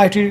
IT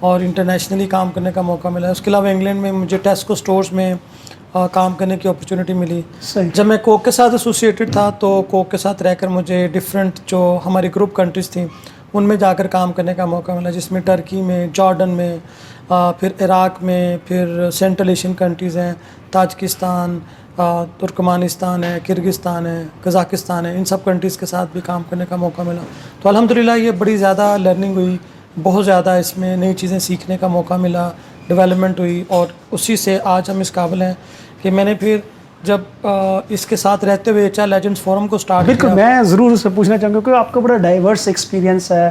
اور internationally کام کرنے کا موقع ملا. اس کے علاوہ انگلینڈ میں مجھے ٹیسکو اسٹورز میں کام کرنے کی اپرچونیٹی ملی. جب میں کوک کے ساتھ ایسوسیٹڈ تھا تو کوک کے ساتھ رہ کر مجھے ڈفرینٹ جو ہماری گروپ کنٹریز تھیں ان میں جا کر کام کرنے کا موقع ملا, جس میں ٹرکی میں, جارڈن میں, پھر عراق میں, پھر سینٹرل ایشین کنٹریز ہیں, تاجکستان, ترکمانستان ہے, کرگستان ہے, قزاقستان ہے, ان سب کنٹریز کے ساتھ بھی کام کرنے کا موقع ملا. تو الحمدللہ یہ بڑی زیادہ لرننگ ہوئی, بہت زیادہ اس میں نئی چیزیں سیکھنے کا موقع ملا, ڈیولپمنٹ ہوئی, اور اسی سے آج ہم اس قابل ہیں کہ میں نے پھر جب اس کے ساتھ رہتے ہوئے HR لیجنڈز فورم کو اسٹارٹ کیا. بالکل, میں ضرور سے پوچھنا چاہوں گا کہ آپ کا بڑا ڈائیورس ایکسپیرینس ہے,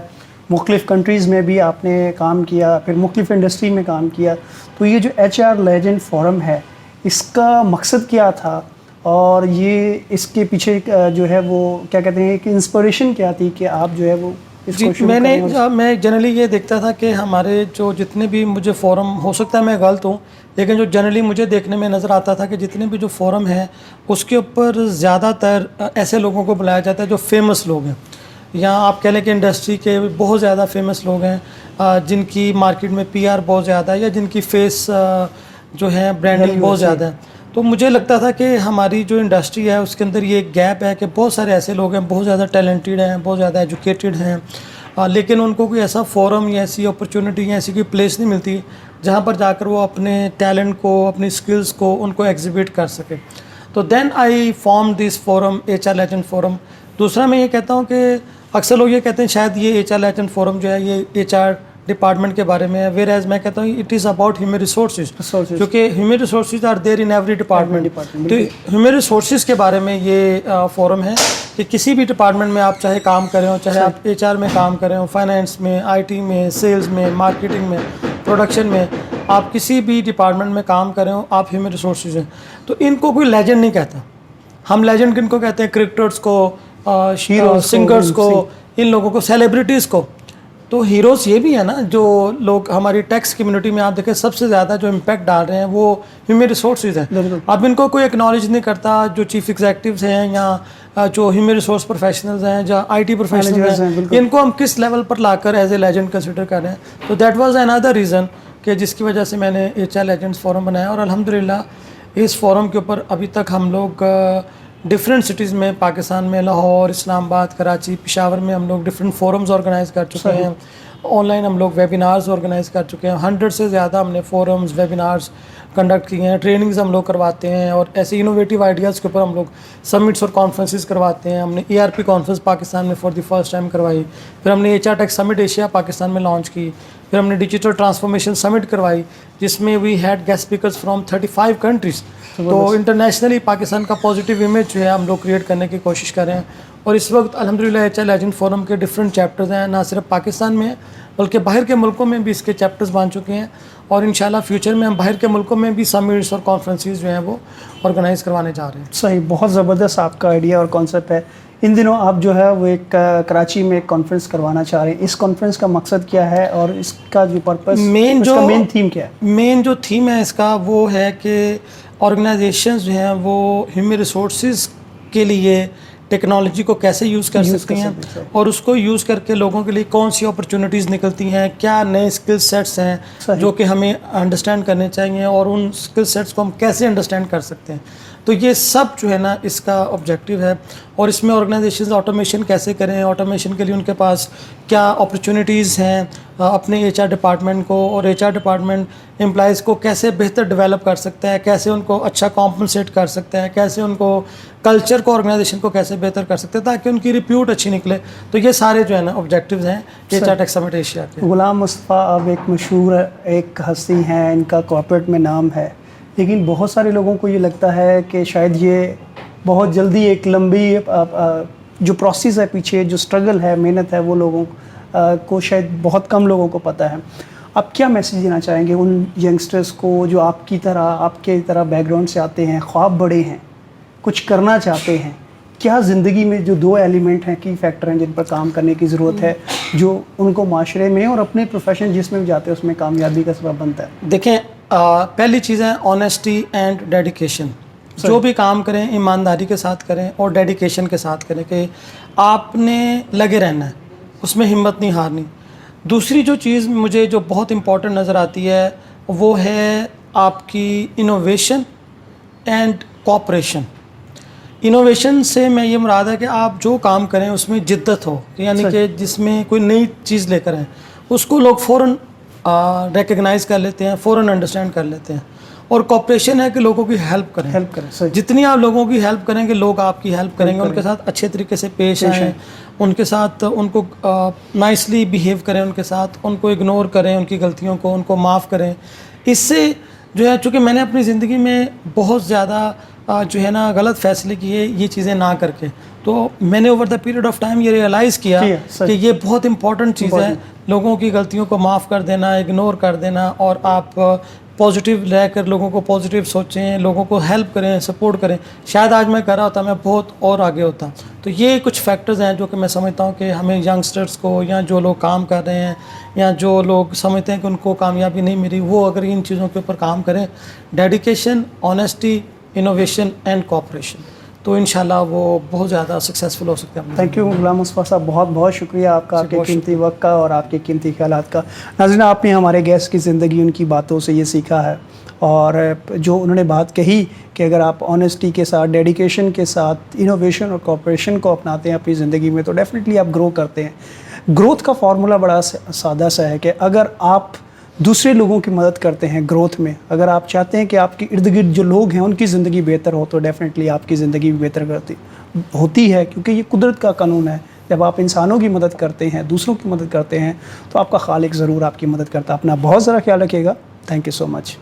مختلف کنٹریز میں بھی آپ نے کام کیا, پھر مختلف انڈسٹری میں کام کیا. تو یہ جو HR لیجنڈ فورم ہے اس کا مقصد کیا تھا, اور یہ اس کے پیچھے جو ہے وہ کیا کہتے ہیں کہ انسپریشن کیا تھی کہ آپ جو ہے وہ اس کو شروع کریں؟ میں جنرلی یہ دیکھتا تھا کہ ہمارے جو جتنے بھی مجھے فورم, ہو سکتا ہے میں غلط ہوں, لیکن جو جنرلی مجھے دیکھنے میں نظر آتا تھا کہ جتنے بھی جو فورم ہیں اس کے اوپر زیادہ تر ایسے لوگوں کو بلایا جاتا ہے جو فیمس لوگ ہیں, یا آپ کہہ لیں کہ انڈسٹری کے بہت زیادہ فیمس لوگ ہیں جن کی مارکیٹ میں PR بہت زیادہ ہے, یا جن کی فیس جو ہے برانڈنگ بہت زیادہ ہے. تو مجھے لگتا تھا کہ ہماری جو انڈسٹری ہے اس کے اندر یہ ایک گیپ ہے کہ بہت سارے ایسے لوگ ہیں, بہت زیادہ ٹیلنٹڈ ہیں, بہت زیادہ ایجوکیٹڈ ہیں, لیکن ان کو کوئی ایسا فورم یا ایسی اپرچونیٹی یا ایسی کوئی پلیس نہیں ملتی جہاں پر جا کر وہ اپنے ٹیلنٹ کو, اپنی اسکلس کو, ان کو ایگزیبٹ کر سکے. تو دین آئی فارم دس فورم, HR لیجنڈ فورم. دوسرا میں یہ کہتا ہوں کہ اکثر لوگ یہ کہتے ہیں شاید یہ HR لیجنڈ فورم جو ہے یہ HR ڈپارٹمنٹ کے بارے میں ہے, ویئر ایز میں کہتا ہوں it is about human resources, کیونکہ human resources are there in every department. تو ہیومن ریسورسز کے بارے میں یہ فورم ہے کہ کسی بھی ڈپارٹمنٹ میں آپ چاہے کام کریں ہو, چاہے آپ HR میں کام کریں ہو, فائنینس میں, IT میں, سیلز میں, مارکیٹنگ میں, پروڈکشن میں, آپ کسی بھی ڈپارٹمنٹ میں کام کریں ہو, آپ ہیومن ریسورسز ہیں. تو ان کو کوئی لیجنڈ نہیں کہتا. ہم لیجنڈ کن کو کہتے ہیں؟ کرکٹرز کو, سنگرز کو, ان لوگوں کو, سیلیبریٹیز کو. تو ہیروز یہ بھی ہے نا, جو لوگ ہماری ٹیکس کمیونٹی میں آپ دیکھیں سب سے زیادہ جو امپیکٹ ڈال رہے ہیں وہ ہیومن ریسورسز ہیں. اب ان کو کوئی ایکنالج نہیں کرتا, جو چیف ایگزیکٹیوز ہیں یا جو ہیومن ریسورس پروفیشنلز ہیں, جو IT پروفیشنلز ہیں, ان کو ہم کس لیول پر لا کر ایز اے لیجنڈ کنسیڈر کر رہے ہیں. تو دیٹ واز another ریزن کہ جس کی وجہ سے میں نے HR لیجنڈز فورم بنایا. اور الحمدللہ اس فورم کے اوپر ابھی تک ہم لوگ ڈفرینٹ سٹیز میں, پاکستان میں لاہور, اسلام آباد, کراچی, پشاور میں ہم لوگ ڈفرینٹ فورمز آرگنائز کر چکے ہیں. آن لائن ہم لوگ ویبینارز آرگنائز کر چکے ہیں. 100 سے زیادہ ہم نے فورمز, ویبینارز کنڈکٹ کیے ہیں. ٹریننگز ہم لوگ کرواتے ہیں, اور ایسے انوویٹیو آئیڈیاز کے اوپر ہم لوگ سمٹس اور کانفرنسز کرواتے ہیں. ہم نے ERP کانفرنس پاکستان میں فار دی فرسٹ ٹائم کروائی. پھر ہم نے HR ٹیک سمٹ ایشیا پاکستان میں لانچ کی. پھر ہم نے ڈیجیٹل ٹرانسفارمیشن سمٹ کروائی, جس میں we had guest speakers from 35 countries. تو انٹرنیشنلی پاکستان کا پازیٹیو امیج جو ہے ہم لوگ کریٹ کرنے کی کوشش کر رہے ہیں. اور اس وقت الحمدللہ HR لیجنڈ فورم کے ڈفرینٹ چیپٹرز ہیں, نہ صرف پاکستان میں بلکہ باہر کے ملکوں میں بھی اس کے چیپٹرز بن چکے ہیں. اور انشاءاللہ فیوچر میں ہم باہر کے ملکوں میں بھی سمٹس اور کانفرنسز جو ہیں وہ آرگنائز کروانے جا رہے ہیں. صحیح, بہت زبردست آپ کا آئیڈیا اور کانسیپٹ ہے. ان دنوں آپ جو ہے وہ ایک کراچی میں ایک کانفرنس کروانا چاہ رہے ہیں. اس کانفرنس کا مقصد کیا ہے اور اس کا جو پرپس, مین تھیم کیا ہے؟ مین جو تھیم ہے اس کا وہ ہے کہ آرگنائزیشنز جو ہیں وہ ہیومن ریسورسز کے لیے ٹیکنالوجی کو کیسے یوز کر سکتی ہیں, اور اس کو یوز کر کے لوگوں کے لیے کون سی اپرچونیٹیز نکلتی ہیں, کیا نئے اسکل سیٹس ہیں جو کہ ہمیں انڈرسٹینڈ کرنے چاہیے, اور ان اسکل سیٹس کو ہم کیسے انڈرسٹینڈ کر سکتے ہیں. تو یہ سب جو ہے نا اس کا آبجیکٹیو ہے. اور اس میں آرگنائزیشنز آٹومیشن کیسے کریں, آٹومیشن کے لیے ان کے پاس کیا اپرچونیٹیز ہیں اپنے HR ڈپارٹمنٹ کو, اور HR ڈپارٹمنٹ امپلائیز کو کیسے بہتر ڈیولپ کر سکتا ہے, کیسے ان کو اچھا کمپنسیٹ کر سکتا ہے, کیسے ان کو کلچر کو, آرگنائزیشن کو کیسے بہتر کر سکتے ہیں تاکہ ان کی ریپیوٹ اچھی نکلے. تو یہ سارے جو ہے نا آبجیکٹیوز ہیں HR ٹیک سمٹ ایشیا کے. غلام مصطفیٰ اب ایک مشہور ایک ہستی ہیں, ان کا کارپوریٹ میں نام ہے, لیکن بہت سارے لوگوں کو یہ لگتا ہے کہ شاید یہ بہت جلدی ایک لمبی جو پروسیس ہے پیچھے, جو اسٹرگل ہے, محنت ہے, وہ لوگوں کو شاید بہت کم لوگوں کو پتہ ہے. آپ کیا میسیج دینا چاہیں گے ان ینگسٹرز کو جو آپ کی طرح بیک گراؤنڈ سے آتے ہیں, خواب بڑے ہیں, کچھ کرنا چاہتے ہیں؟ کیا زندگی میں جو 2 ایلیمنٹ ہیں, کی فیکٹر ہیں جن پر کام کرنے کی ضرورت ہے, جو ان کو معاشرے میں اور اپنے پروفیشن جس میں بھی جاتے ہیں اس میں کامیابی کا سبب بنتا ہے؟ دیکھیں, پہلی چیز ہے آنیسٹی اینڈ ڈیڈیکیشن. جو بھی کام کریں ایمانداری کے ساتھ کریں اور ڈیڈیکیشن کے ساتھ کریں, کہ آپ نے لگے رہنا ہے, اس میں ہمت نہیں ہارنی. دوسری جو چیز مجھے جو بہت امپورٹنٹ نظر آتی ہے وہ ہے آپ کی انوویشن اینڈ کوآپریشن. انوویشن سے میں یہ مراد ہے کہ آپ جو کام کریں اس میں جدت ہو, یعنی کہ جس میں کوئی نئی چیز لے کر آئیں اس کو لوگ فوراً ریکگنائز کر لیتے ہیں, فوراً انڈرسٹینڈ کر لیتے ہیں. اور کوآپریشن ہے کہ لوگوں کی ہیلپ کریں. جتنی آپ لوگوں کی ہیلپ کریں گے لوگ آپ کی ہیلپ کریں گے, ان کے ساتھ اچھے طریقے سے پیش آئیں, ان کے ساتھ ان کو نائسلی بیہیو کریں, ان کے ساتھ ان کو اگنور کریں, ان کی غلطیوں کو ان کو معاف کریں. اس سے جو ہے, چونکہ میں نے اپنی زندگی میں بہت زیادہ جو ہے نا غلط فیصلے کیے یہ چیزیں نہ کر کے, تو میں نے over the period of time یہ ریئلائز کیا کہ یہ بہت امپورٹنٹ چیز ہے, لوگوں کی غلطیوں کو معاف کر دینا, اگنور کر دینا, اور آپ پازیٹیو رہ کر لوگوں کو پازیٹیو سوچیں, لوگوں کو ہیلپ کریں, سپورٹ کریں. شاید آج میں کر رہا ہوتا میں بہت اور آگے ہوتا. تو یہ کچھ فیکٹرز ہیں جو کہ میں سمجھتا ہوں کہ ہمیں ینگسٹرز کو, یا جو لوگ کام کر رہے ہیں, یا جو لوگ سمجھتے ہیں کہ ان کو کامیابی نہیں ملی, وہ اگر ان چیزوں کے اوپر کام کریں, dedication, honesty, innovation and cooperation, تو انشاءاللہ وہ بہت زیادہ سکسیزفل ہو سکتے ہیں. تھینک یو غلام مصطفیٰ صاحب, بہت بہت شکریہ آپ کا, آپ کے قیمتی وقت کا اور آپ کے قیمتی خیالات کا. ناظرین, آپ نے ہمارے گیسٹ کی زندگی, ان کی باتوں سے یہ سیکھا ہے, اور جو انہوں نے بات کہی کہ اگر آپ آنیسٹی کے ساتھ, ڈیڈیکیشن کے ساتھ, انوویشن اور کوآپریشن کو اپناتے ہیں اپنی زندگی میں تو ڈیفینیٹلی آپ گرو کرتے ہیں. گروتھ کا فارمولہ بڑا سادہ سا ہے کہ اگر آپ دوسرے لوگوں کی مدد کرتے ہیں گروتھ میں, اگر آپ چاہتے ہیں کہ آپ کے ارد گرد جو لوگ ہیں ان کی زندگی بہتر ہو, تو ڈیفینیٹلی آپ کی زندگی بھی بہتر ہوتی ہے, کیونکہ یہ قدرت کا قانون ہے. جب آپ انسانوں کی مدد کرتے ہیں, دوسروں کی مدد کرتے ہیں, تو آپ کا خالق ضرور آپ کی مدد کرتا ہے. اپنا بہت ذرا خیال رکھیے گا. Thank you so much.